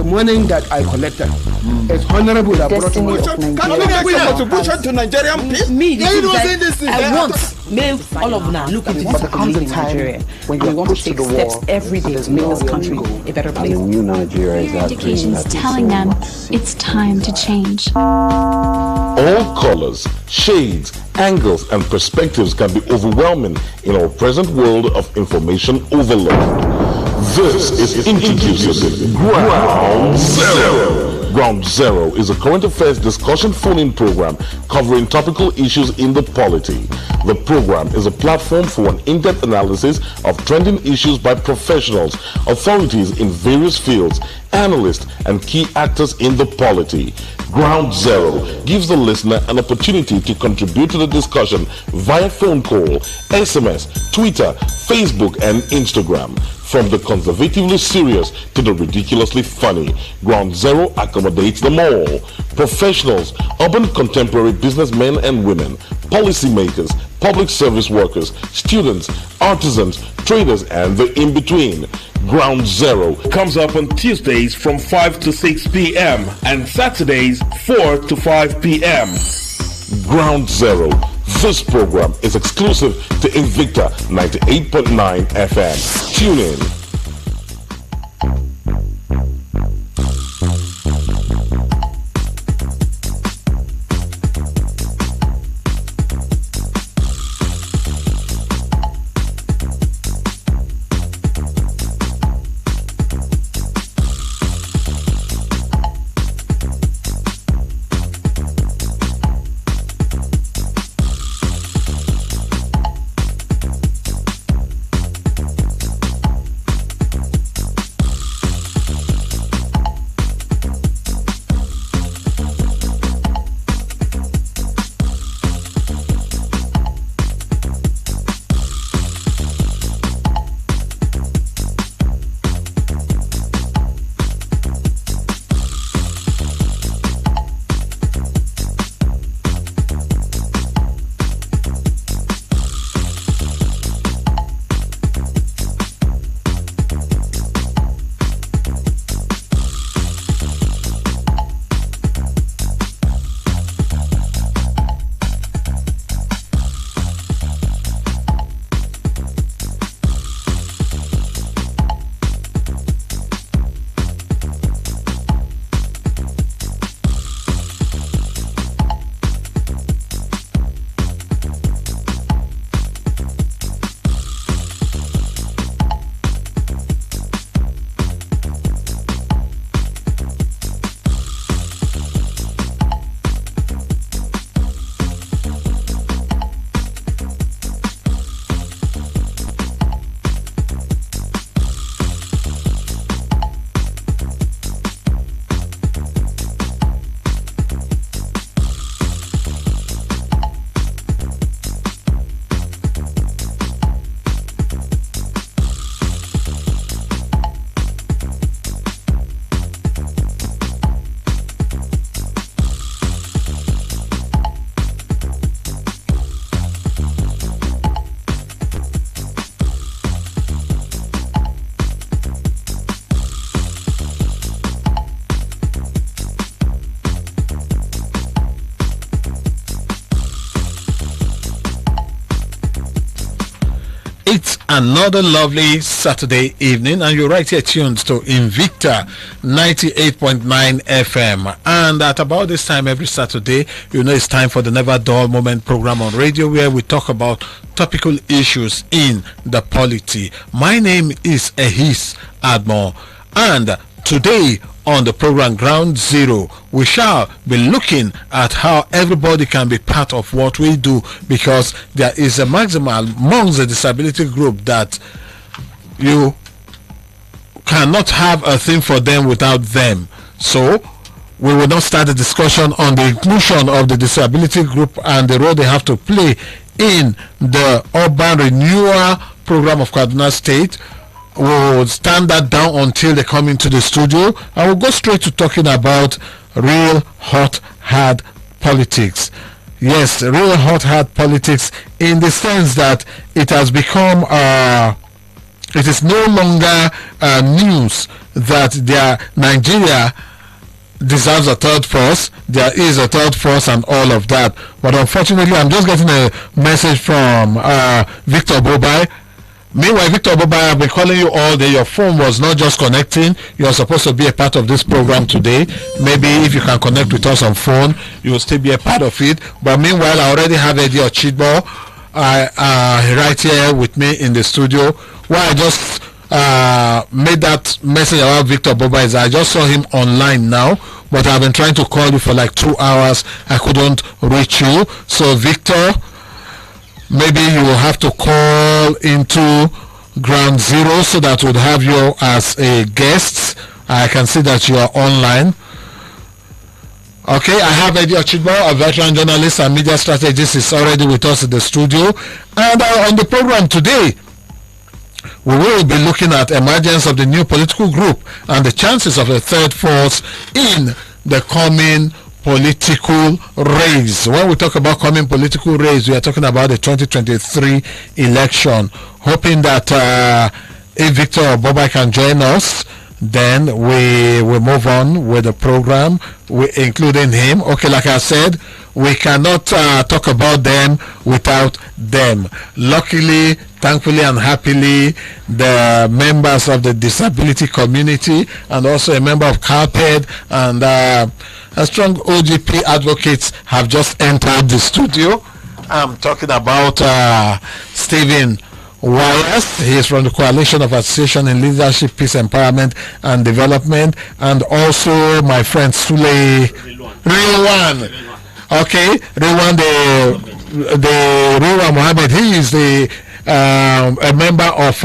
money that I collected. It's honorable that brought money. Can you make a contribution to Nigerian peace? I want all of now look into this comes in Nigeria when we want to take steps every day to make this country a better place. The new Nigeria is education is telling them it's time to change. All colors, shades, angles, and perspectives can be overwhelming in our present world of information overload. This is introducing Ground Zero. Ground Zero is a current affairs discussion phone-in program covering topical issues in the polity. The program is a platform for an in-depth analysis of trending issues by professionals, authorities in various fields, analysts, and key actors in the polity. Ground Zero gives the listener an opportunity to contribute to the discussion via phone call, SMS, Twitter, Facebook, and Instagram. From the conservatively serious to the ridiculously funny, Ground Zero accommodates them all. Professionals, urban contemporary businessmen and women, policymakers, public service workers, students, artisans, traders, and the in-between. Ground Zero comes up on Tuesdays from 5 to 6 p.m. and Saturdays 4 to 5 p.m. Ground Zero. This program is exclusive to Invicta 98.9 FM. Tune in. It's another lovely Saturday evening, and you're right here tuned to Invicta 98.9 FM. And at about this time every Saturday, you know it's time for the Never Dull Moment program on radio, where we talk about topical issues in the polity. My name is Ehis Agbon, and today on the program Ground Zero, we shall be looking at how everybody can be part of what we do, because there is a maximum amongst the disability group that you cannot have a thing for them without them. So we will not start the discussion on the inclusion of the disability group and the role they have to play in the Urban Renewal program of Kaduna State. We'll stand that down until they come into the studio. I will go straight to talking about real hot, hard politics. Yes, real hot, hard politics, in the sense that it has become it is no longer news that Nigeria deserves a third force. There is a third force and all of that. But unfortunately, I'm just getting a message from Victor Bobai. Meanwhile, Victor Bobai, I've been calling you all day. Your phone was not just connecting. You're supposed to be a part of this program today. Maybe if you can connect with us on phone, you will still be a part of it. But meanwhile, I already have Eddy Ochigbo right here with me in the studio. Why I just made that message about Victor Bobai is I just saw him online now, but I've been trying to call you for like 2 hours. I couldn't reach you. So Victor, maybe you will have to call into ground zero so that we'll have you as a guest. I can see that you are online. Okay, I have Eddy Ochigbo, a veteran journalist and media strategist, is already with us in the studio. And on the program today, we will be looking at emergence of the new political group and the chances of a third force in the coming political race. When we talk about coming political race, we are talking about the 2023 election. Hoping that if Victor Bobai can join us, then we will move on with the program, including him. Okay, like I said, we cannot talk about them without them. Luckily, thankfully and happily, the members of the disability community and also a member of CALPED and a strong OGP advocates have just entered the studio. I'm talking about Stephen Wayas. He is from the Coalition of Association in Leadership, Peace, Empowerment and Development, and also my friend Sule Rilwan. Okay, Rilwan, the Rilwan Mohammed. He is the a member of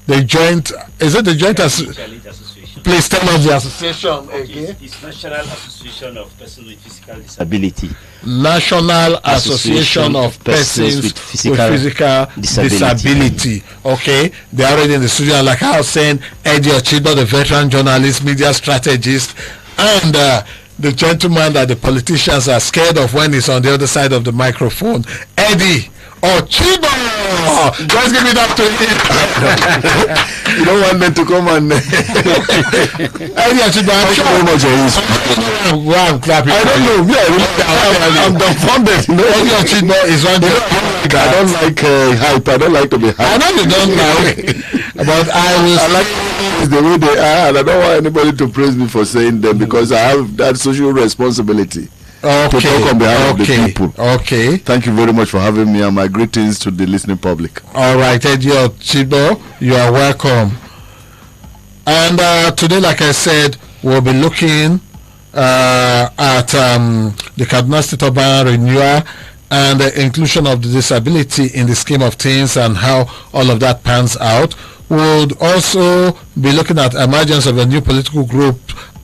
the joint. Is it the joint association? Please tell us the association again. It's National Association of Persons with Physical Disability. National Association of Persons with Physical Disability. Okay, they are already in the studio. Like I was saying, Eddy Ochigbo, the veteran journalist, media strategist, and the gentleman that the politicians are scared of when he's on the other side of the microphone, Eddy Ochigbo. Let's give it up to him. You don't want them to come and Eddy Ochigbo, I'm sure very much I'm clapping. I don't know. Yeah, I'm dumbfounded. Eddy Ochigbo is one of I don't like hype. I don't like to be hype. I know you don't like, but I like the way they are, and I don't want anybody to praise me for saying them because I have that social responsibility. To talk on behalf of the people. Okay. Thank you very much for having me, and my greetings to the listening public. All right, Eddy Ochigbo, you are welcome. And today, like I said, we'll be looking at the Kaduna State Urban Renewal and the inclusion of the disability in the scheme of things and how all of that pans out. We'll also be looking at emergence of a new political group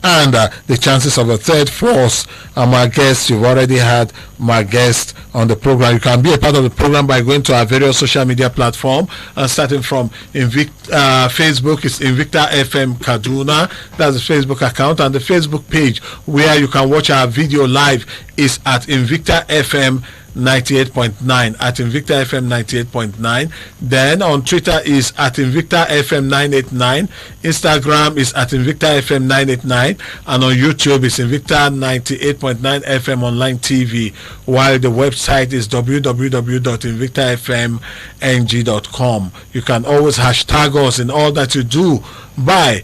and the chances of a third force. My guest, you've already had my guest on the program. You can be a part of the program by going to our various social media platform and starting from Facebook. It's Invicta FM Kaduna. That's the Facebook account, and the Facebook page where you can watch our video live is at Invicta FM 98.9 at Invicta FM 98.9. Then on Twitter is at Invicta FM 989. Instagram is at Invicta FM 989, and on YouTube is Invicta 98.9 FM online TV, while the website is www.invictafmng.com. You can always hashtag us in all that you do by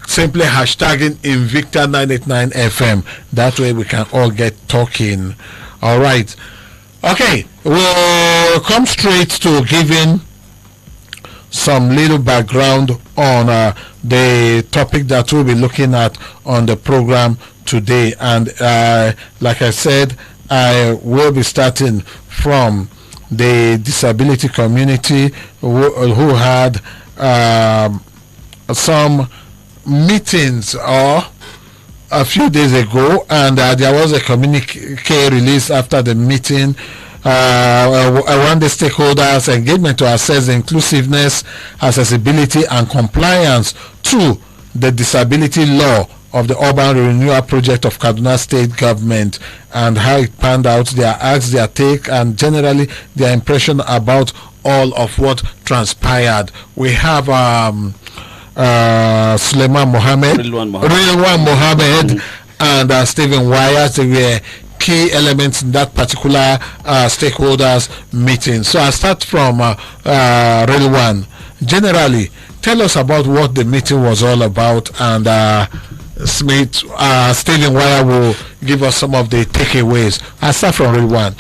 simply hashtagging Invicta 989 FM. That way we can all get talking. All right. Okay, we'll come straight to giving some little background on the topic that we'll be looking at on the program today. And like I said, I will be starting from the disability community who had some meetings a few days ago, and there was a communique released after the meeting. Around the stakeholders' engagement to assess the inclusiveness, accessibility, and compliance to the disability law of the Urban Renewal project of Kaduna State Government, and how it panned out, their acts, their take, and generally their impression about all of what transpired. We have Suleiman Mohammed, Rilwan Mohammed, and Stephen Wayas. They were key elements in that particular stakeholders meeting. So I start from Rilwan. Generally, tell us about what the meeting was all about, and Stephen Wayas will give us some of the takeaways. I start from Rilwan.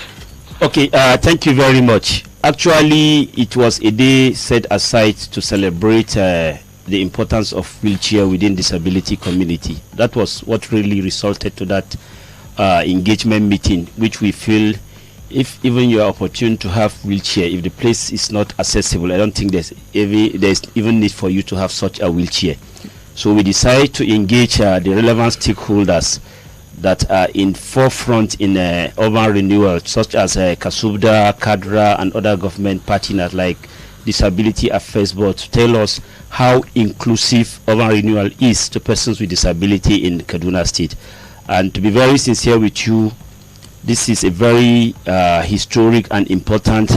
Okay, thank you very much. Actually, it was a day set aside to celebrate the importance of wheelchair within disability community. That was what really resulted to that engagement meeting, which we feel if even you are opportune to have wheelchair, if the place is not accessible, I don't think there's even need for you to have such a wheelchair. So we decided to engage the relevant stakeholders that are in forefront in urban renewal, such as Kasubda, Kadra, and other government partners like Disability Affairs Board, to tell us how inclusive urban renewal is to persons with disability in Kaduna State. And to be very sincere with you, this is a very historic and important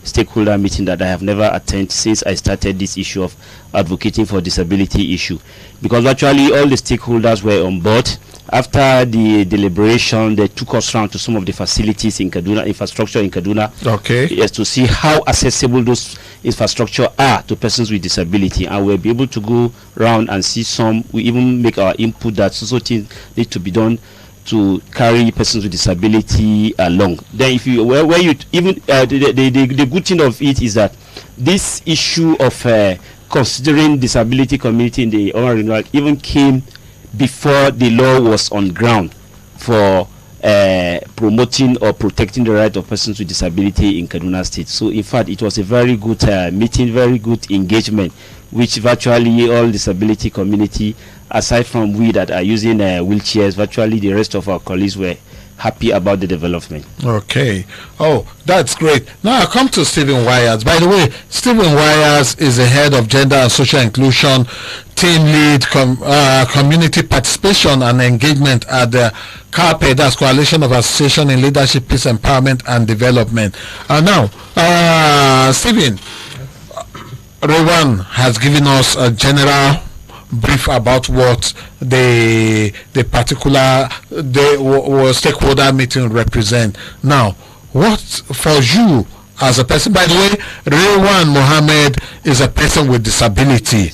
stakeholder meeting that I have never attended since I started this issue of advocating for disability issue, because virtually all the stakeholders were on board. After the deliberation, they took us around to some of the facilities in Kaduna, infrastructure in Kaduna, yes, to see how accessible those infrastructure are to persons with disability, and we'll be able to go around and see some. We even make our input that things need to be done to carry persons with disability along. Then, if you where you even the good thing of it is that this issue of considering disability community in the urban renewal even came before the law was on ground for promoting or protecting the right of persons with disability in Kaduna State. So in fact, it was a very good meeting, very good engagement, which virtually all disability community, aside from we that are using wheelchairs, virtually the rest of our colleagues were happy about the development. Okay. Oh, that's great. Now I come to Stephen Wayas. By the way, Stephen Wayas is the head of Gender and Social Inclusion, team lead, community participation and engagement at the CALPED, that's Coalition of Association in Leadership, Peace, Empowerment and Development. Now, Stephen, Rewan has given us a general brief about what the particular stakeholder meeting represent. Now, what for you as a person? By the way, Rilwan Mohammed is a person with disability.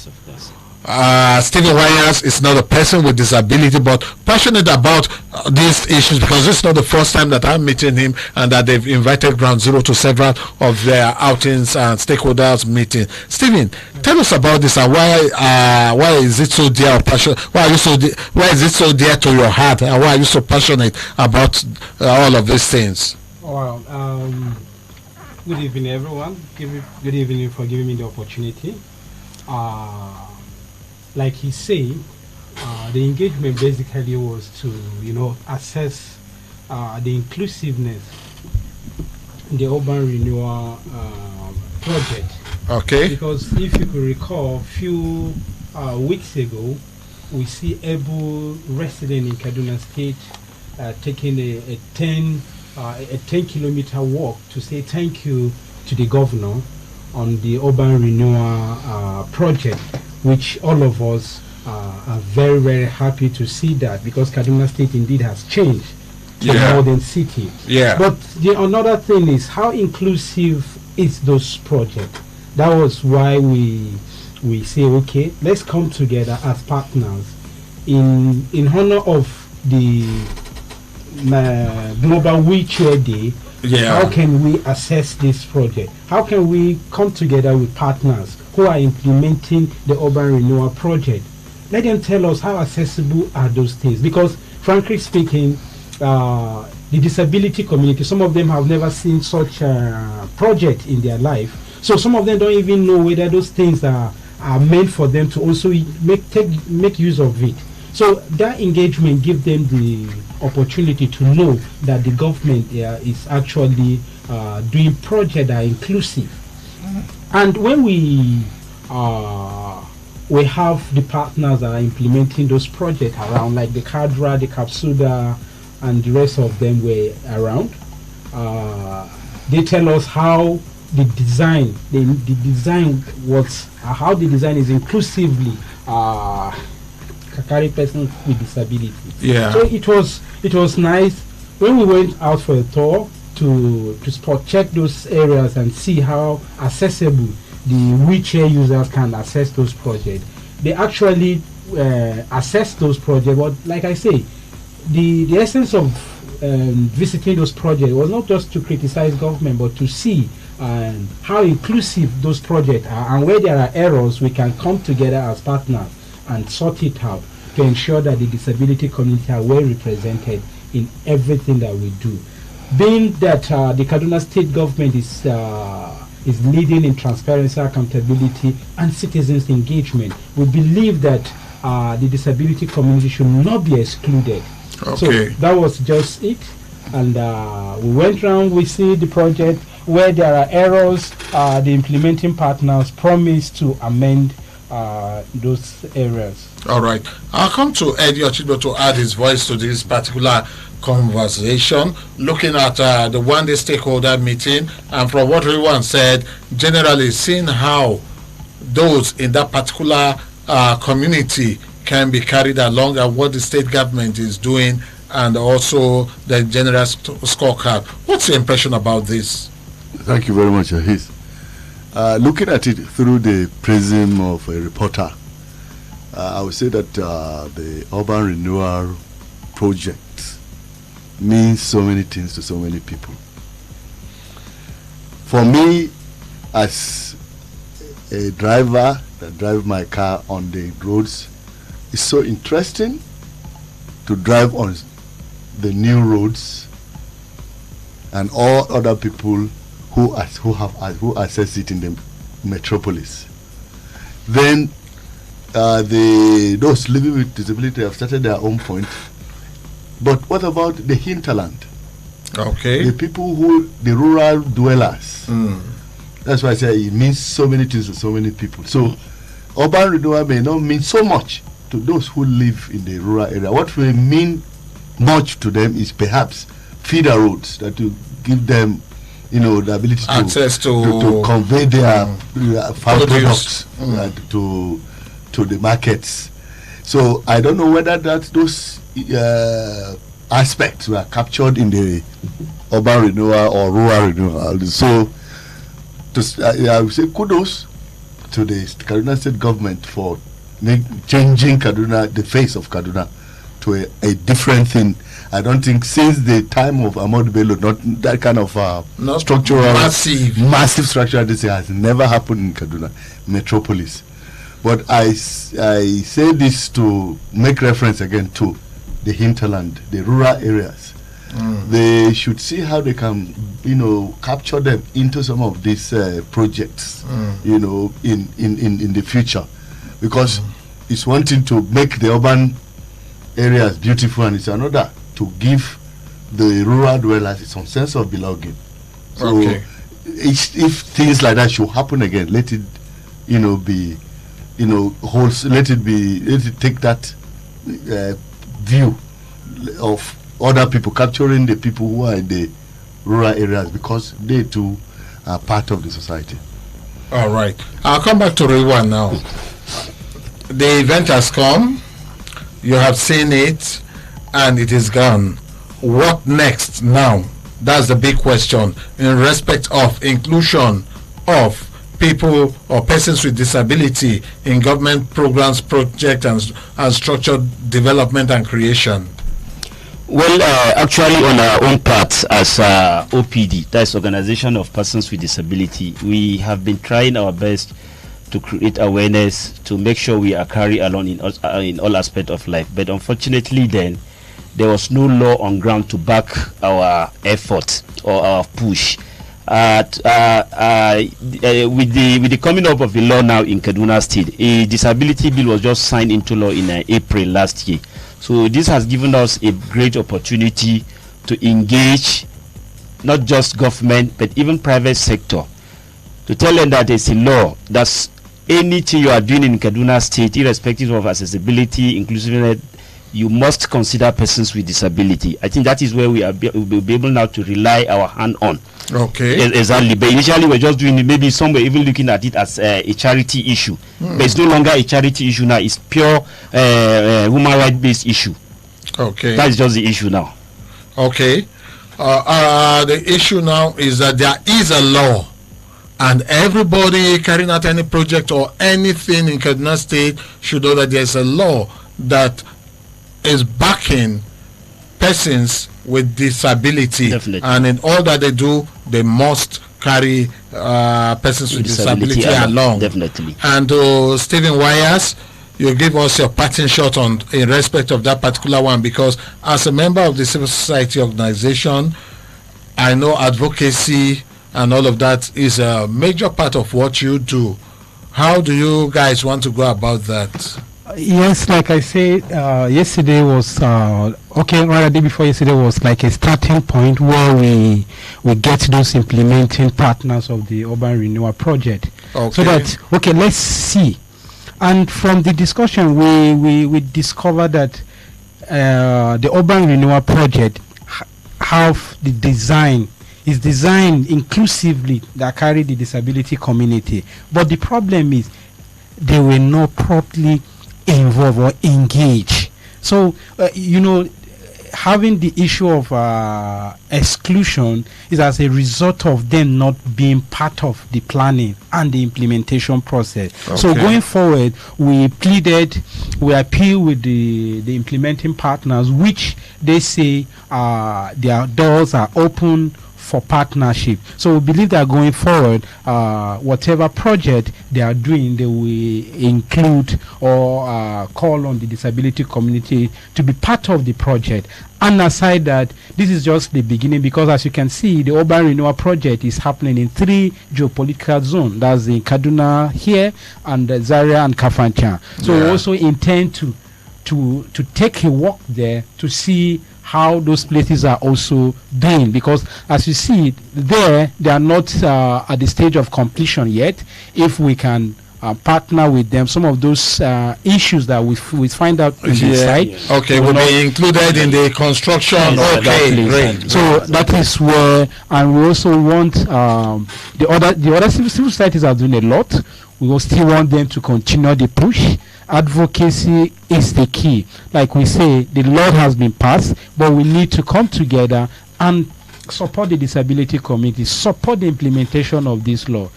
Stephen Wayas is not a person with disability, but passionate about these issues, because this is not the first time that I'm meeting him, and that they've invited Ground Zero to several of their outings and stakeholders meetings. Stephen, tell us about this, and why is it so dear? Why is it so dear to your heart, and why are you so passionate about all of these things? Well, good evening, everyone. Good evening for giving me the opportunity. Like he said, the engagement basically was to, assess the inclusiveness in the urban renewal project. Okay. Because if you could recall, a few weeks ago, we see able resident in Kaduna State taking a 10-kilometer walk to say thank you to the governor on the urban renewal project, which all of us are very, very happy to see that, because Kaduna State indeed has changed to a modern city. Yeah. But another thing is how inclusive is those projects. That was why we say, okay, let's come together as partners in honor of the Global Wheelchair Day. Yeah. How can we assess this project? How can we come together with partners who are implementing the urban renewal project? Let them tell us how accessible are those things, because frankly speaking, the disability community, some of them have never seen such a project in their life, so some of them don't even know whether those things are meant for them to also make use of it. So that engagement gives them the opportunity to know that the government is actually doing projects that are inclusive. And when we have the partners that are implementing those projects around, like the Kadra, the Kapsuda, and the rest of them were around, they tell us how the design was how the design is inclusively carry persons with disability. Yeah. So it was nice when we went out for a tour to spot check those areas and see how accessible the wheelchair users can access those projects. They actually assess those projects, but like I say, the essence of visiting those projects was not just to criticize government, but to see how inclusive those projects are, and where there are errors, we can come together as partners and sort it out to ensure that the disability community are well represented in everything that we do. Being that the Kaduna State government is leading in transparency, accountability, and citizens' engagement, we believe that the disability community should not be excluded. Okay. So that was just it. And we went around, we see the project where there are errors, the implementing partners promise to amend those areas. All right. I'll come to Eddy Ochigbo to add his voice to this particular conversation, looking at the one-day stakeholder meeting, and from what everyone said, generally seeing how those in that particular community can be carried along and what the state government is doing, and also the general scorecard. What's your impression about this? Thank you very much, Ehis. Looking at it through the prism of a reporter, I would say that the Urban Renewal project means so many things to so many people. For me, as a driver that drives my car on the roads, it's so interesting to drive on the new roads, and all other people who access it in the metropolis. Then those living with disability have started their own point. But what about the hinterland? Okay. The people the rural dwellers. That's why I say it means so many things to so many people. So urban renewal may not mean so much to those who live in the rural area. What will mean much to them is perhaps feeder roads that will give them, the ability to convey their farm products to the markets. So I don't know whether those aspects were captured in the urban renewal or rural renewal. So I would say kudos to the Kaduna State government for changing Kaduna, the face of Kaduna, to a different thing. I don't think since the time of Ahmad Bello, not that kind of structural, massive structural this has never happened in Kaduna metropolis. But I say this to make reference again to the hinterland, the rural areas. They should see how they can, capture them into some of these projects, in the future, because it's one thing to make the urban areas beautiful, and it's another to give the rural dwellers some sense of belonging. So if things like that should happen again, let it, be, let it take that view of other people, capturing the people who are in the rural areas, because they too are part of the society. All right. I'll come back to Rewan now. The event has come. You have seen it, and it is gone. What next now? That's the big question in respect of inclusion of people or persons with disability in government programs, projects, and structured development and creation. Well, actually, on our own part as OPD, that's Organization of Persons with Disability, we have been trying our best to create awareness, to make sure we are carried along in all aspects of life. But unfortunately, then there was no law on ground to back our effort or our push. With the coming up of the law now in Kaduna State, a disability bill was just signed into law in April last year. So this has given us a great opportunity to engage not just government but even private sector, to tell them that it's a law that's anything you are doing in Kaduna State, irrespective of accessibility, inclusiveness, you must consider persons with disability. I think that is where we'll be able now to rely our hand on. Okay. Exactly. But initially we're just doing it, maybe some were even looking at it as a charity issue. But it's no longer a charity issue now. It's pure human rights based issue. Okay. That's just the issue now. Okay. The issue now is that there is a law, and everybody carrying out any project or anything in Kaduna State should know that there is a law that is backing persons with disability. Definitely. And in all that they do, they must carry persons with disability along. Definitely. And Stephen Wayas, you give us your parting shot on in respect of that particular one, because as a member of the civil society organization, I know advocacy and all of that is a major part of what you do. How do you guys want to go about that? Yes, like I said, yesterday was the day before yesterday was like a starting point where we get those implementing partners of the Urban Renewal project. Okay. So that let's see. And from the discussion, we discovered that the Urban Renewal project have the design is designed inclusively that carry the disability community. But the problem is they were not properly involved or engaged. So having the issue of exclusion is as a result of them not being part of the planning and the implementation process. Okay. So going forward, we appeal with the implementing partners, which they say their doors are open for partnership. So we believe that going forward, whatever project they are doing, they will include or call on the disability community to be part of the project. And aside that, this is just the beginning, because as you can see, the Urban Renewal project is happening in 3 geopolitical zones. That's in Kaduna here, and Zaria and Kafanchan. So we also intend to take a walk there to see how those places are also doing, because as you see they are not at the stage of completion yet. If we can partner with them, some of those issues that we find out in the site will be included in the construction. Okay, great. So that is where, and we also want the other civil societies are doing a lot. We will still want them to continue the push. Advocacy is the key. Like we say, the law has been passed, but we need to come together and support the disability community, support the implementation of this law.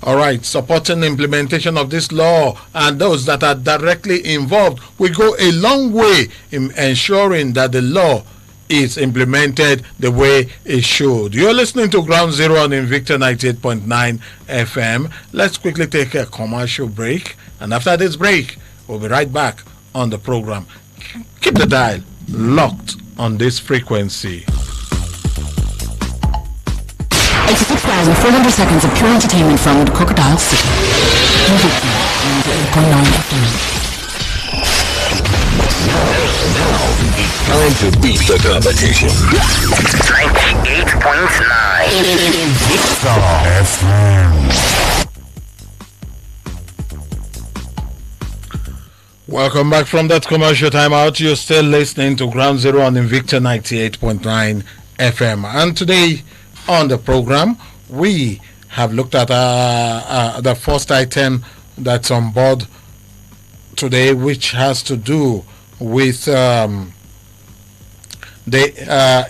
All right, supporting the implementation of this law and those that are directly involved will go a long way in ensuring that the law is implemented the way it should. You're listening to Ground Zero on Invicta 98.9 FM. Let's quickly take a commercial break, and after this break, we'll be right back on the program. Keep the dial locked on this frequency. 86,400 seconds of pure entertainment from Crocodile City. Invicta 98.9 FM. Time to beat the competition. 98.9 Invicta FM. Welcome back from that commercial timeout. You're still listening to Ground Zero on Invicta 98.9 FM. And today on the program, we have looked at the first item that's on board today, which has to do with the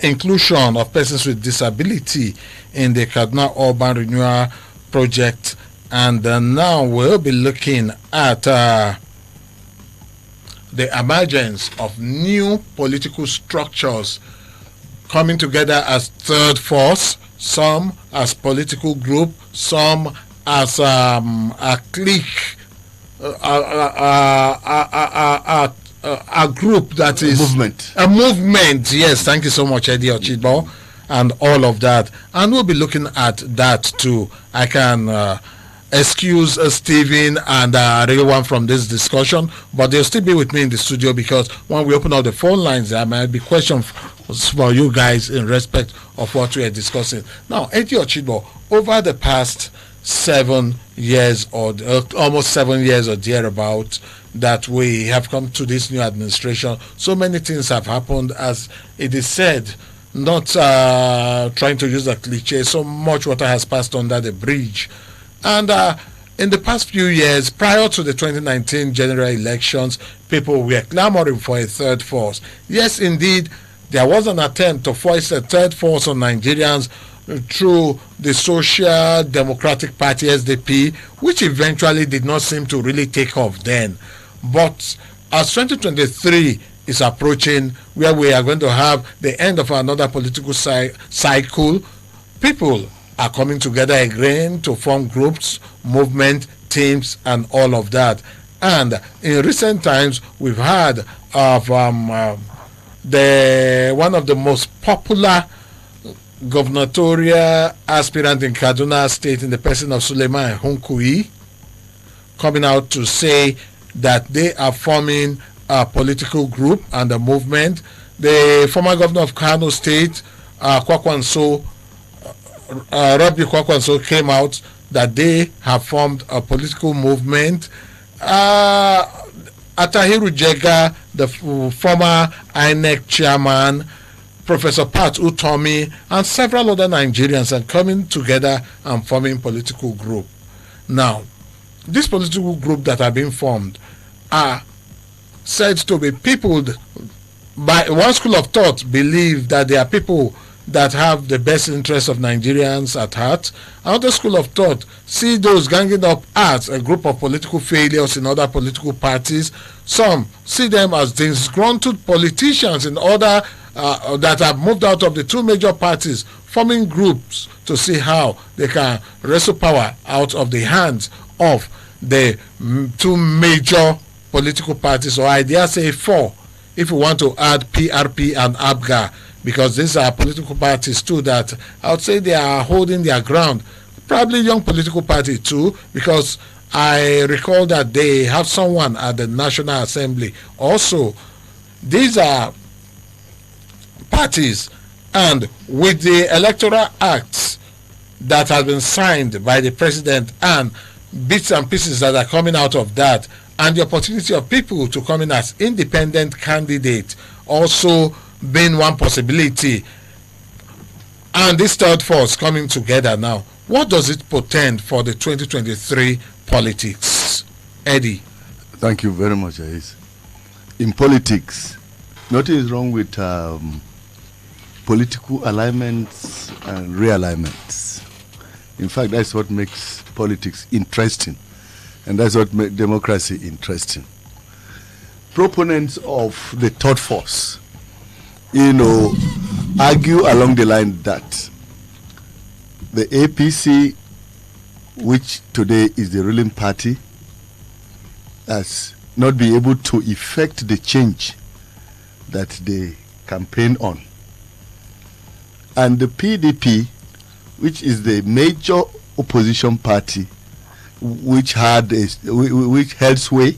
inclusion of persons with disability in the Kaduna Urban Renewal project. And now we'll be looking at the emergence of new political structures coming together as third force, some as political group, some as a clique, a group that is a movement. Yes, thank you so much, Eddy Ochigbo, and all of that. And we'll be looking at that too. I can excuse Stephen and everyone from this discussion, but they'll still be with me in the studio, because when we open up the phone lines, there might be questions for you guys in respect of what we are discussing. Now, Eddy Ochigbo, over the past 7 years or almost 7 years or thereabout, that we have come to this new administration, so many things have happened, as it is said, not trying to use a cliche, so much water has passed under the bridge. And in the past few years, prior to the 2019 general elections, people were clamoring for a third force. Yes, indeed, there was an attempt to force a third force on Nigerians through the Social Democratic Party, SDP, which eventually did not seem to really take off then. But as 2023 is approaching, where we are going to have the end of another political cycle, people are coming together again to form groups, movement, teams, and all of that. And in recent times, we've heard of one of the most popular gubernatorial aspirant in Kaduna State, in the person of Suleiman Hunkui, coming out to say that they are forming a political group and a movement. The former governor of Kano State, Kwakwanso, Rabbi Kwakwanso, came out that they have formed a political movement. Atahiru Jega, the former INEC chairman, Professor Pat Utomi, and several other Nigerians are coming together and forming political group. Now, this political group that are being formed are said to be peopled by one school of thought, believe that they are people that have the best interests of Nigerians at heart. Another school of thought see those ganging up as a group of political failures in other political parties. Some see them as disgruntled politicians in order that have moved out of the two major parties, forming groups to see how they can wrestle power out of the hands of the two major political parties, or I dare say four, if we want to add PRP and ABGA, because these are political parties too that I would say they are holding their ground. Probably young political party too, because I recall that they have someone at the National Assembly. Also, these are parties, and with the electoral acts that have been signed by the president and bits and pieces that are coming out of that, and the opportunity of people to come in as independent candidates also being one possibility, and this third force coming together now, what does it portend for the 2023 politics? Eddie. Thank you very much, Ehis. In politics, nothing is wrong with political alignments and realignments. In fact, that's what makes politics interesting, and that's what makes democracy interesting. Proponents of the third force, argue along the line that the APC, which today is the ruling party, has not been able to effect the change that they campaign on. And the PDP, which is the major opposition party, which held sway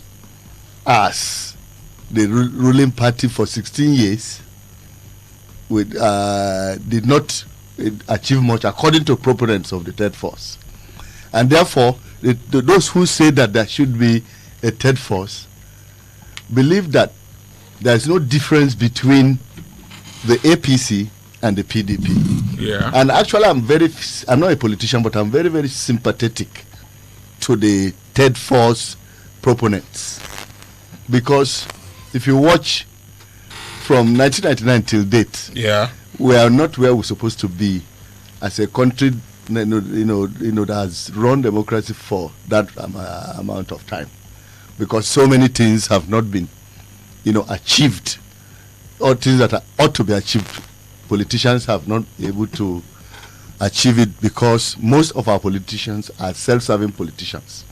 as the ruling party for 16 years, did not achieve much according to proponents of the third force. And therefore, those who say that there should be a third force believe that there is no difference between the APC and the PDP. Yeah. And actually, I'm not a politician, but I'm very, very sympathetic to the third force proponents, because if you watch from 1999 till date, we are not where we're supposed to be as a country, that has run democracy for that amount of time, because so many things have not been, achieved, or things that ought to be achieved. Politicians have not been able to achieve it because most of our politicians are self-serving politicians.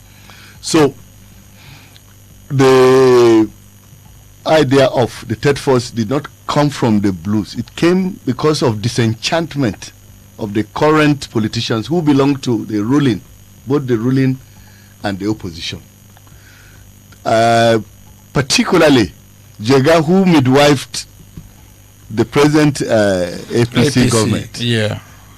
So the idea of the third force did not come from the blues. It came because of disenchantment of the current politicians who belong to the ruling, both the ruling and the opposition. Particularly Jega, who midwifed the present APC government,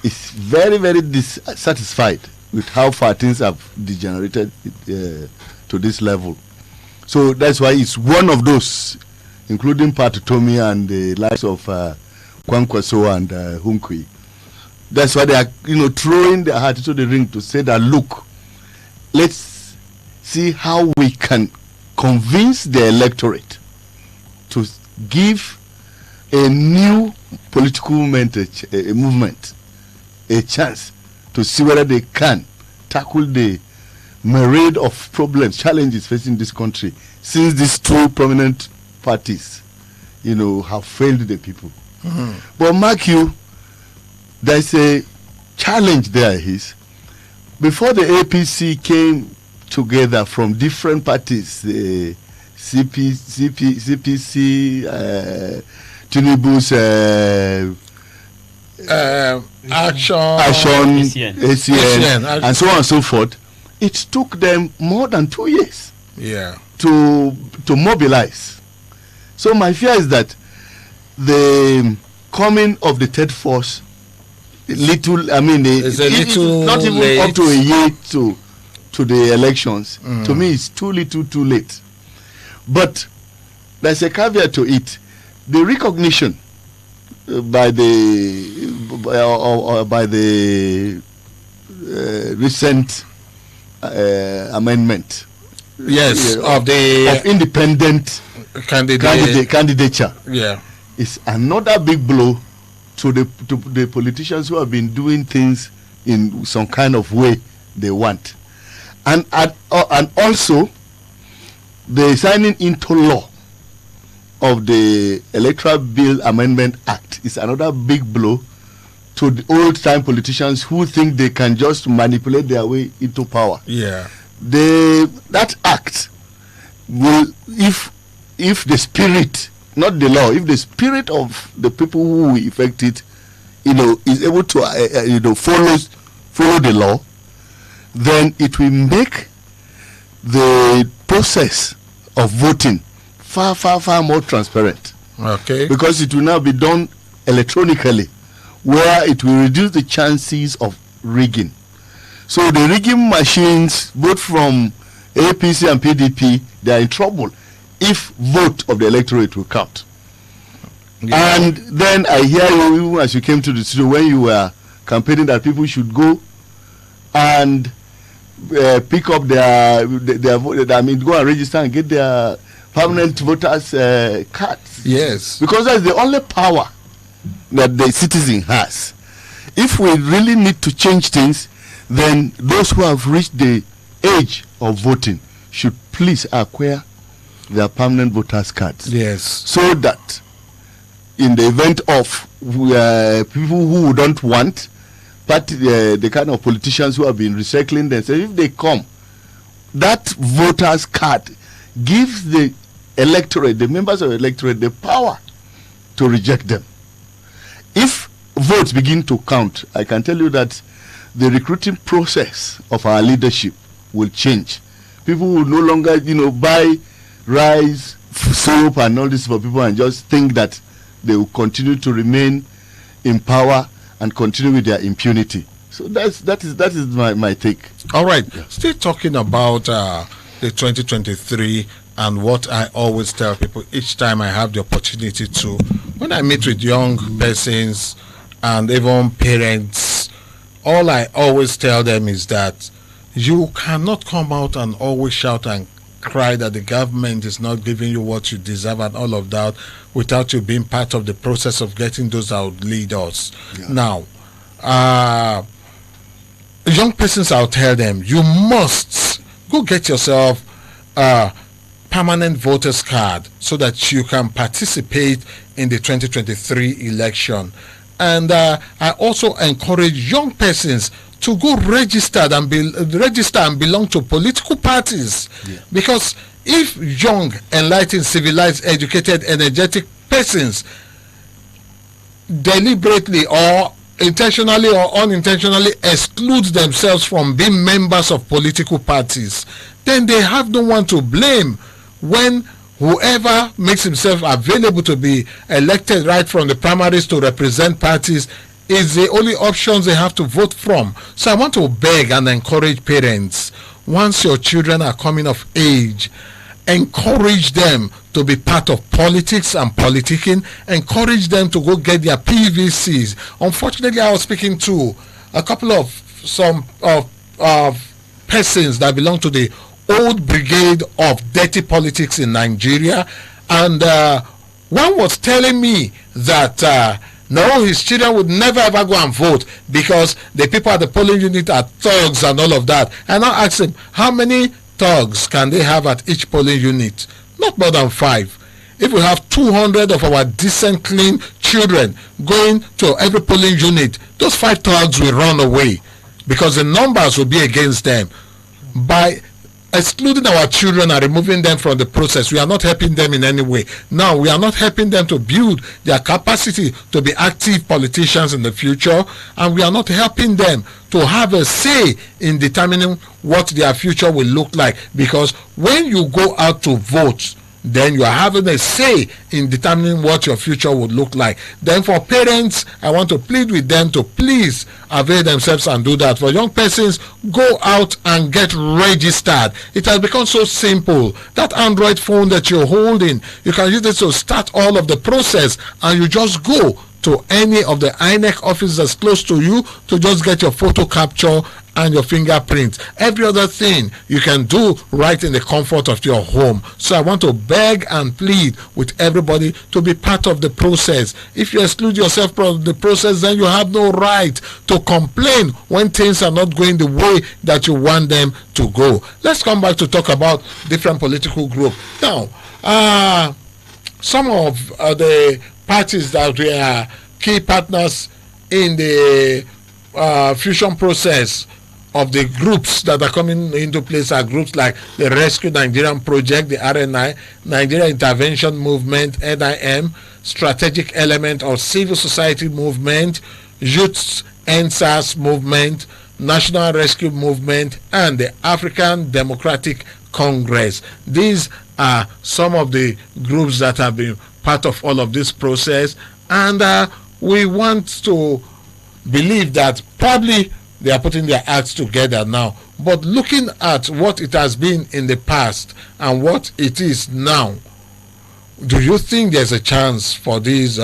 is very, very dissatisfied with how far things have degenerated to this level. So that's why it's one of those, including Patutomi and the likes of Kwankwaso and Hunkwi. That's why they are, throwing their heart into the ring to say that, look, let's see how we can convince the electorate to give a new political movement a chance to see whether they can tackle the myriad of problems, challenges facing this country, since these two prominent parties, have failed the people. But mark you, there's a challenge there. Before the APC came together from different parties, the CPC, Tinubu's Action, ACN, and so on and so forth. It took them more than 2 years to mobilize. So my fear is that the coming of the third force, not even late. Up to a year to the elections. To me, it's too little, too late. But there's a caveat to it. The recognition by the recent amendment, of independent candidature, is another big blow to the politicians who have been doing things in some kind of way they want, and also the signing into law of the Electoral Bill Amendment Act is another big blow to the old-time politicians who think they can just manipulate their way into power. That act will, if the spirit, not the law, if the spirit of the people who effect it, is able to, follow the law, then it will make the process of voting far, far, far more transparent. Okay. Because it will now be done electronically, where it will reduce the chances of rigging. So the rigging machines, both from APC and PDP, they are in trouble if vote of the electorate will count. And then I hear you as you came to the studio when you were campaigning that people should go and pick up their go and register and get their permanent voters cards. Yes. Because that's the only power that the citizen has. If we really need to change things, then those who have reached the age of voting should please acquire their permanent voters cards. Yes. So that in the event of people who don't want, but the kind of politicians who have been recycling themselves, if they come, that voters card gives the electorate, the members of the electorate, the power to reject them. If votes begin to count, I can tell you that the recruiting process of our leadership will change. People will no longer, buy rice, soap, and all this for people and just think that they will continue to remain in power and continue with their impunity. So that is my take. All right. Still talking about the 2023 and what I always tell people each time I have the opportunity to, when I meet with young persons and even parents, all I always tell them is that you cannot come out and always shout and cry that the government is not giving you what you deserve and all of that without you being part of the process of getting those out lead us. Now, young persons, I'll tell them, you must go get yourself permanent voters card so that you can participate in the 2023 election. And I also encourage young persons to go register and belong to political parties, because if young, enlightened, civilized, educated, energetic persons deliberately or intentionally or unintentionally exclude themselves from being members of political parties, then they have no one to blame when whoever makes himself available to be elected right from the primaries to represent parties is the only options they have to vote from. So I want to beg and encourage parents, once your children are coming of age encourage them to be part of politics and politicking, encourage them to go get their PVCs. Unfortunately, I was speaking to a couple of persons that belong to the old brigade of dirty politics in Nigeria, and one was telling me that no, his children would never ever go and vote because the people at the polling unit are thugs and all of that. And I asked him, how many thugs can they have at each polling unit? Not more than 5. If we have 200 of our decent, clean children going to every polling unit, those 5 thugs will run away because the numbers will be against them. By excluding our children and removing them from the process, we are not helping them in any way. Now, we are not helping them to build their capacity to be active politicians in the future, and we are not helping them to have a say in determining what their future will look like. Because when you go out to vote, then you are having a say in determining what your future would look like. Then for parents, I want to plead with them to please avail themselves and do that. For young persons, go out and get registered. It has become so simple. That Android phone that you're holding, you can use it to start all of the process, and you just go to any of the INEC offices that's close to you to just get your photo capture and your fingerprint. Every other thing you can do right in the comfort of your home. So I want to beg and plead with everybody to be part of the process. If you exclude yourself from the process, then you have no right to complain when things are not going the way that you want them to go. Let's come back to talk about different political groups. Now, some of the parties that we are key partners in the fusion process of the groups that are coming into place are groups like the Rescue Nigerian Project, the RNI, Nigeria Intervention Movement, NIM, Strategic Element of Civil Society Movement, Youth NSAS Movement, National Rescue Movement, and the African Democratic Congress. These are some of the groups that have been part of all of this process, and we want to believe that probably they are putting their acts together now. But looking at what it has been in the past and what it is now, do you think there's a chance for this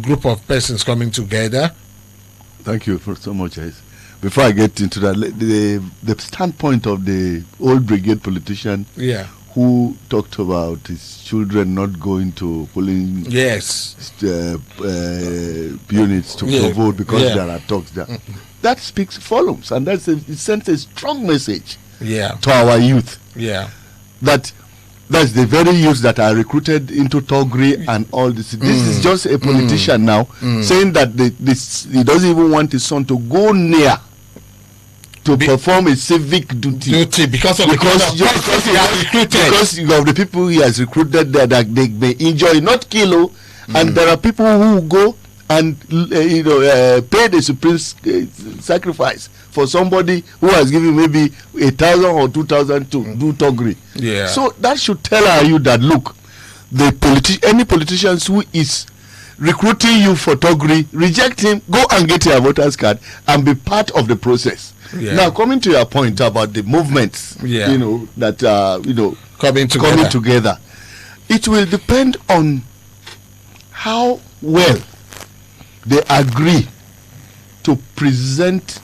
group of persons coming together? Thank you for so much, Ehis. Before I get into that, the standpoint of the old brigade politician who talked about his children not going to polling units to vote because there are talks there. That speaks volumes, and it sends a strong message to our youth. That that's the very youth that are recruited into Togri and all this. This is just a politician now saying that he doesn't even want his son to go near to perform a civic duty because of the people he has recruited there, that they may enjoy, not kill. And there are people who go and pay the supreme sacrifice for somebody who has given maybe 1,000 or 2,000 to do Togri. So that should tell you that, look, any politicians who is recruiting you for Togri, reject him, go and get your voters card and be part of the process. Now, coming to your point about the movements, that coming together, it will depend on how well they agree to present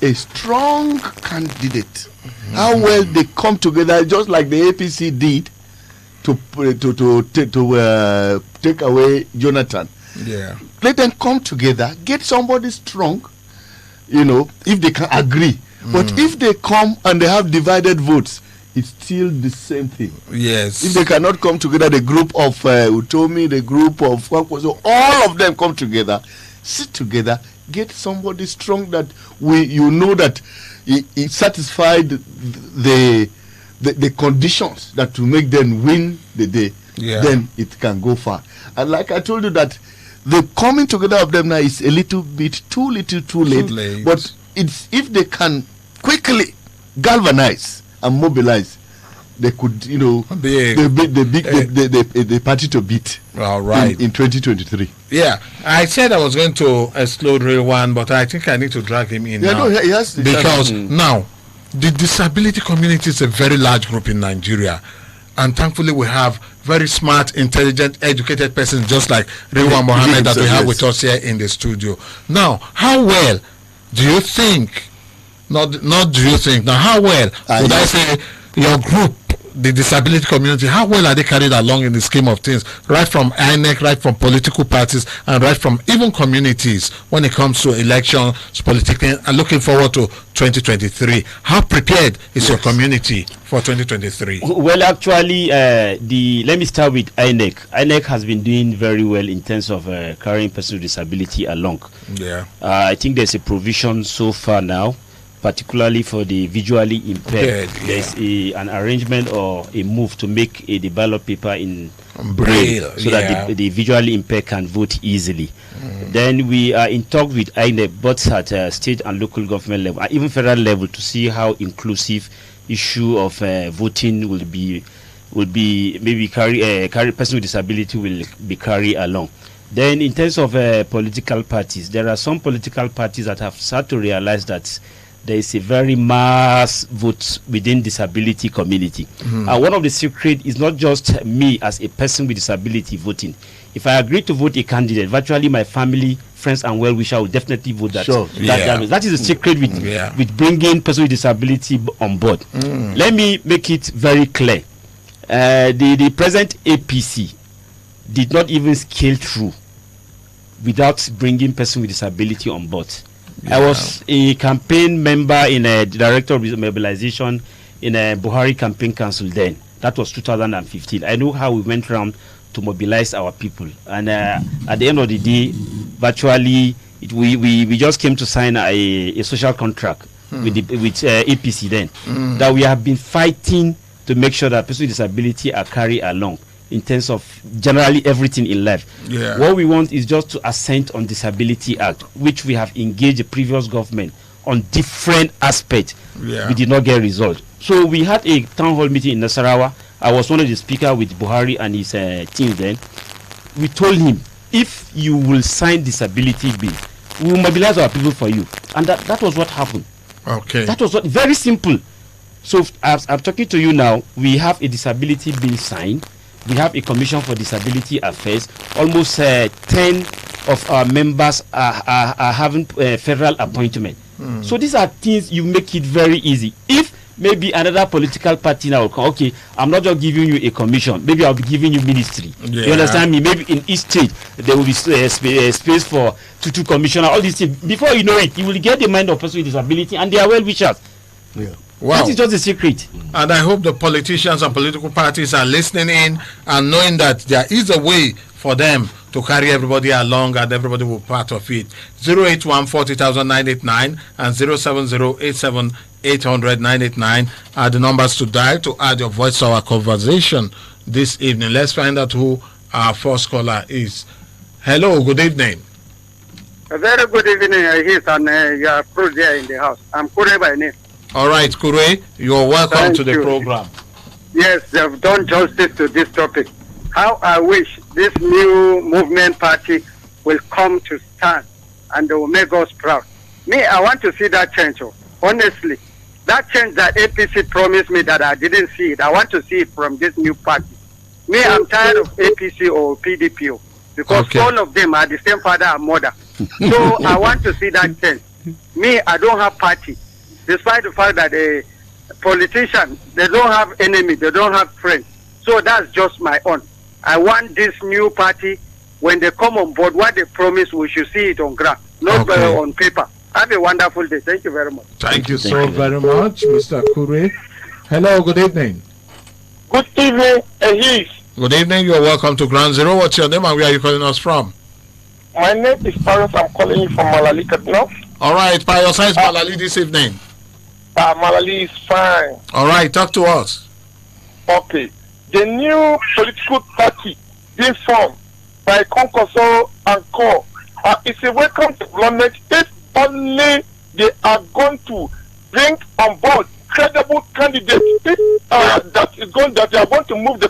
a strong candidate. How well they come together, just like the APC did to take away Jonathan. Let them come together, get somebody strong, if they can agree. But if they come and they have divided votes, it's still the same thing. If they cannot come together, the group of Utomi, the group of so all of them come together, sit together, get somebody strong that that it satisfied the conditions that will make them win the day. Then it can go far. And like I told you, that the coming together of them now is a little bit too late. But it's, if they can quickly galvanize and mobilize, they could, the party to beat. All right. In 2023. I said I was going to exclude Real One, but I think I need to drag him in now. Because now the disability community is a very large group in Nigeria. And thankfully, we have very smart, intelligent, educated persons just like Rewan Mohammed that we have with us here in the studio. Now, how well do you think, not do you think, now how well would I say your group, the disability community, how well are they carried along in the scheme of things, right from INEC, right from political parties, and right from even communities when it comes to elections, politically, and looking forward to 2023? How prepared is your community for 2023? Well, actually, let me start with INEC. INEC has been doing very well in terms of carrying persons with disability along. Yeah. I think there's a provision so far now, particularly for the visually impaired. There's an arrangement or a move to make a ballot paper in braille so that the visually impaired can vote easily. Then we are in talk with INEC, both at state and local government level, and even federal level, to see how inclusive issue of voting will be maybe carry person with disability will be carried along. Then in terms of political parties, there are some political parties that have started to realize that there is a very mass vote within disability community. One of the secret is not just me as a person with disability voting. If I agree to vote a candidate, virtually my family, friends, and well-wishers will definitely vote that. That is the secret with bringing person with disability on board. Let me make it very clear. The present APC did not even scale through without bringing person with disability on board. I was a campaign member in a director of mobilization in a Buhari campaign council then. That was 2015. I know how we went around to mobilize our people. And at the end of the day, virtually, we just came to sign a social contract with APC then. That we have been fighting to make sure that people with disability are carried along in terms of generally everything in life. What we want is just to assent on Disability Act, which we have engaged the previous government on different aspects. We did not get result. So we had a town hall meeting in Nasarawa. I was one of the speakers with Buhari and his team then. We told him, if you will sign disability bill, we will mobilize our people for you. And that was what happened. That was very simple. So as I'm talking to you now, we have a disability bill signed. We have a commission for disability affairs. Almost 10 of our members are having federal appointment. So these are things you make it very easy. If maybe another political party now will come, okay, I'm not just giving you a commission, maybe I'll be giving you ministry. You understand me? Maybe in each state there will be space for two commissioner, all these things. Before you know it, you will get the mind of person with disability and they are well wishers. Wow. That is just the secret. And I hope the politicians and political parties are listening in and knowing that there is a way for them to carry everybody along and everybody will be part of it. 081-40,989 and 070-87-800-989 are the numbers to dial to add your voice to our conversation this evening. Let's find out who our first caller is. Hello, good evening. A very good evening, Ehis, and you are crew there in the house. I'm Kure by name. All right, Kure, you're welcome to the program. Yes, they've done justice to this topic. How I wish this new movement party will come to stand and they will make us proud. Me, I want to see that change. Honestly, that change that APC promised me that I didn't see it. I want to see it from this new party. Me, I'm tired of APC or PDP because all of them are the same father and mother. So I want to see that change. Me, I don't have party. Despite the fact that a politician, they don't have enemy, they don't have friends. So that's just my own. I want this new party, when they come on board, what they promise, we should see it on ground, not on paper. Have a wonderful day. Thank you very much. Thank you so very much, Mr. Kure. Hello, good evening. Good evening, Ehis. Good evening, you're welcome to Ground Zero. What's your name and where are you calling us from? My name is Paris. I'm calling you from Malali, Kaduna. All right, Paris, how's Malali this evening? Malali is fine. All right, talk to us. Okay. The new political party being formed by Concoso and Co. Is a welcome development if only they are going to bring on board credible candidates that they are going to move the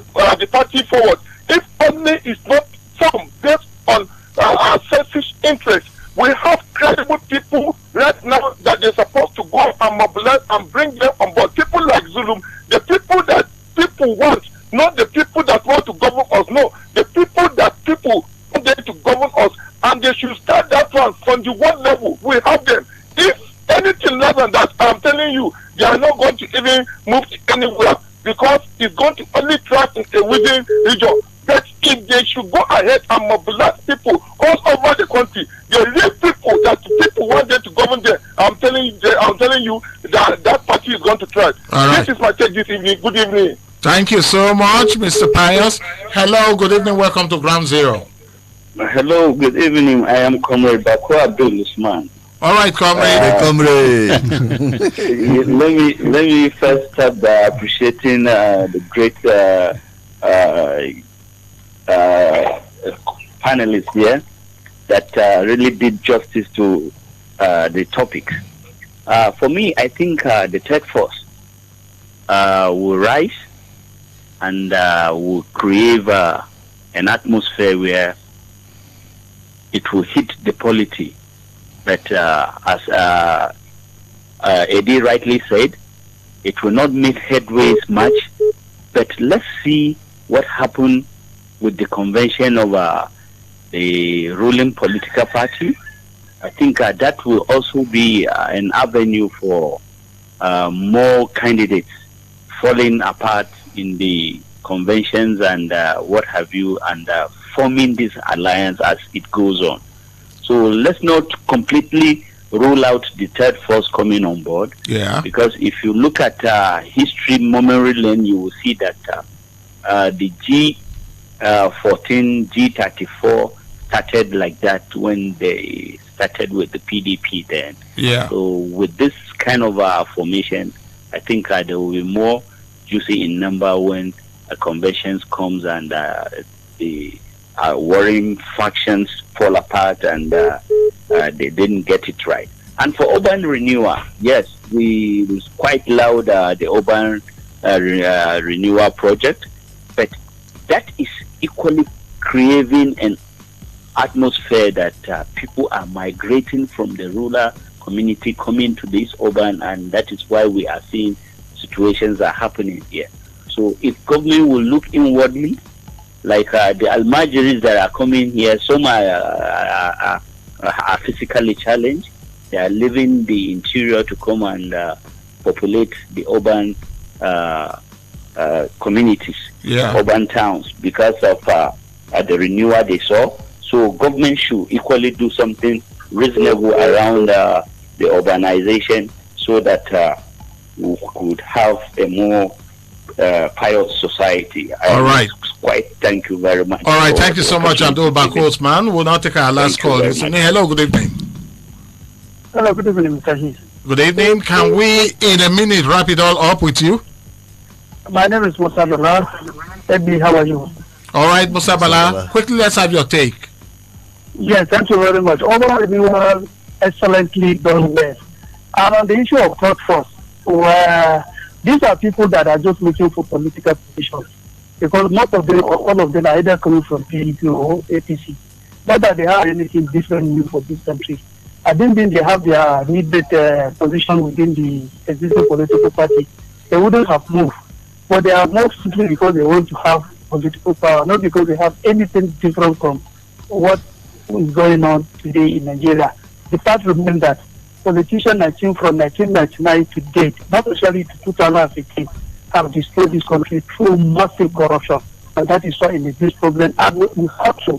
party forward. If only it's not formed based on selfish interests. We have credible people right now that they're supposed to go and mobilize and bring them on board. People like Zulum, the people that people want, not know that people want them to govern us, and they should start that one from the one level. We have them. If anything less than that, I'm telling you, they are not going to even move anywhere, because it's going to only track within region. But if they should go ahead and mobilize people all over the country, they leave people that people want them to govern them. I'm telling you that that party is going to try. Right. This is my take this evening. Good evening. Thank you so much, Mr. Pius. Hello, good evening. Welcome to Ground Zero. Hello, good evening. I am Comrade Bako Abdul Usman. All right, comrade. Let me first start by appreciating the great panelists here that really did justice to the topic. For me, I think the third force will rise and will create an atmosphere where it will hit the polity. But as Eddy rightly said, it will not make headways much. But let's see what happened with the convention of the ruling political party. I think that will also be an avenue for more candidates falling apart in the conventions and what have you, and forming this alliance as it goes on. So let's not completely rule out the third force coming on board. Yeah. Because if you look at history, memory lane, you will see that the G14, G34 started like that when they started with the PDP then. Yeah. So with this kind of formation, I think there will be more juicy in number when conventions comes and the warring factions fall apart and they didn't get it right. And for urban renewal, yes, we was quite loud the urban renewal project, but that is equally creating an atmosphere that people are migrating from the rural community coming to this urban, and that is why we are seeing situations are happening here. So if government will look inwardly, like the Almajiris that are coming here, some are physically challenged. They are leaving the interior to come and populate the urban communities, urban towns, because of the renewal they saw. So government should equally do something reasonable around the urbanization, so that we could have a more pious society. All right. Thank you very much. All right, thank you so much, Abdul Bakos, man. We'll now take our last call. Hello, good evening. Hello, good evening, Mr. Ehis. Good evening. Can we, in a minute, wrap it all up with you? My name is Musa Bala. Eddy, how are you? All right, Musa Bala. Quickly, let's have your take. Yes, thank you very much. Overall, you were excellently done well. And on the issue of third force, where these are people that are just looking for political positions, because most of them, or all of them, are either coming from PDP or APC. Not that they have anything different new for this country. I don't think they have their needed position within the existing political party. They wouldn't have moved. But they have moved simply because they want to have political power, not because they have anything different from what is going on today in Nigeria. The fact remains that politicians, I think, from 1999 to date, not especially to 2015, have destroyed this country through massive corruption. And that is why it is this problem. And we have to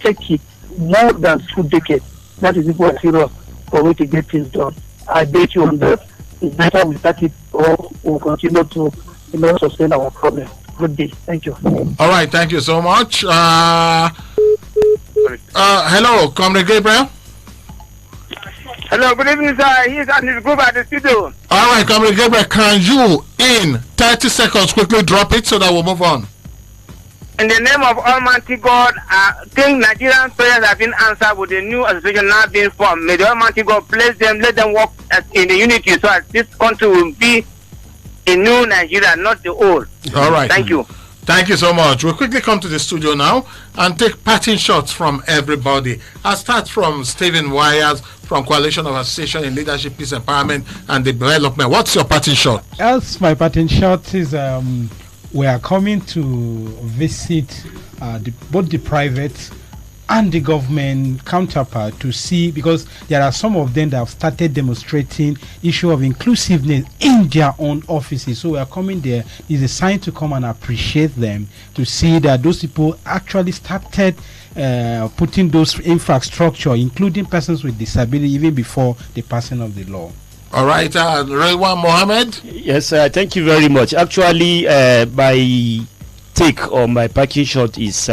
take it more than 2 decades. That is equal serious for we to get things done. I bet you on that. It's better we start it, or we'll continue to sustain our problem. Good day. Thank you. All right, thank you so much. Hello, Comrade Gabriel. Hello, good evening, sir. He's at his group at the studio. All right, Comrade Gabriel, can you, in 30 seconds, quickly drop it so that we'll move on? In the name of Almighty God, I think Nigerian prayers have been answered with the new association now being formed. May the Almighty God bless them, let them work in the unity so that this country will be a new Nigeria, not the old. All right. Thank you. Thank you so much. We'll quickly come to the studio now and take parting shots from everybody. I'll start from Stephen Wayas from Coalition of Association in Leadership, Peace, Empowerment and Development. What's your parting shot? As my parting shot is we are coming to visit both the private and the government counterpart to see, because there are some of them that have started demonstrating issue of inclusiveness in their own offices. So we are coming there. It's a sign to come and appreciate them, to see that those people actually started putting those infrastructure, including persons with disability, even before the passing of the law. All right, Raywan Mohammed. Yes, thank you very much. Actually, my take or my parking shot is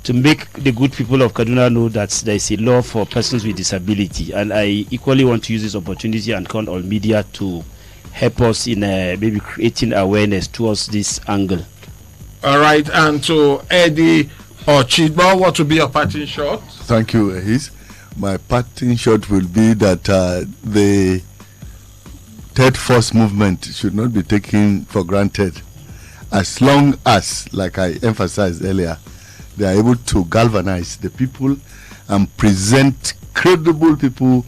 to make the good people of Kaduna know that there is a law for persons with disability, and I equally want to use this opportunity and call on media to help us in maybe creating awareness towards this angle. All right, and to Eddy Ochigbo, what will be your parting shot? Thank you, Ehis. My parting shot will be that the third force movement should not be taken for granted, as long as, like I emphasized earlier, they are able to galvanize the people and present credible people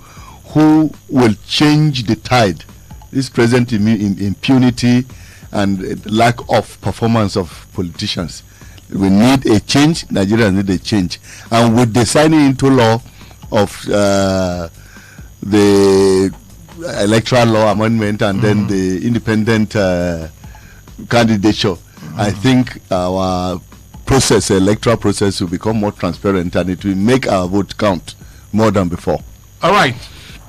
who will change the tide. This present impunity and lack of performance of politicians. We need a change. Nigerians need a change. And with the signing into law of the electoral law amendment and then the independent candidature, I think our electoral process will become more transparent, and it will make our vote count more than before. All right,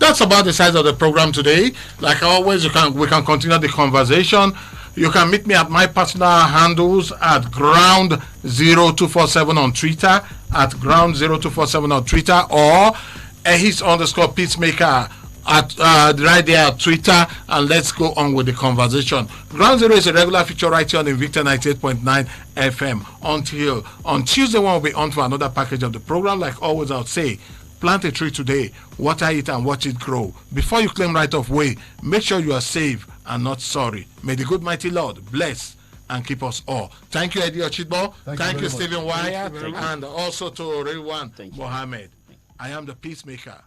that's about the size of the program today. Like always, we can continue the conversation. You can meet me at my personal handles at ground0247 on Twitter, at ground0247 on Twitter, or Ehis_peacemaker at right there at Twitter, and let's go on with the conversation. Ground Zero is a regular feature right here on Invicta 98.9 FM. Until on Tuesday, when we'll be on for another package of the program. Like always, I'll say, plant a tree today, water it and watch it grow. Before you claim right of way, make sure you are safe and not sorry. May the good mighty Lord bless and keep us all. Thank you, Eddy Ochigbo. Thank you, Stephen Wyatt, and also to Raywan Mohammed. I am the peacemaker.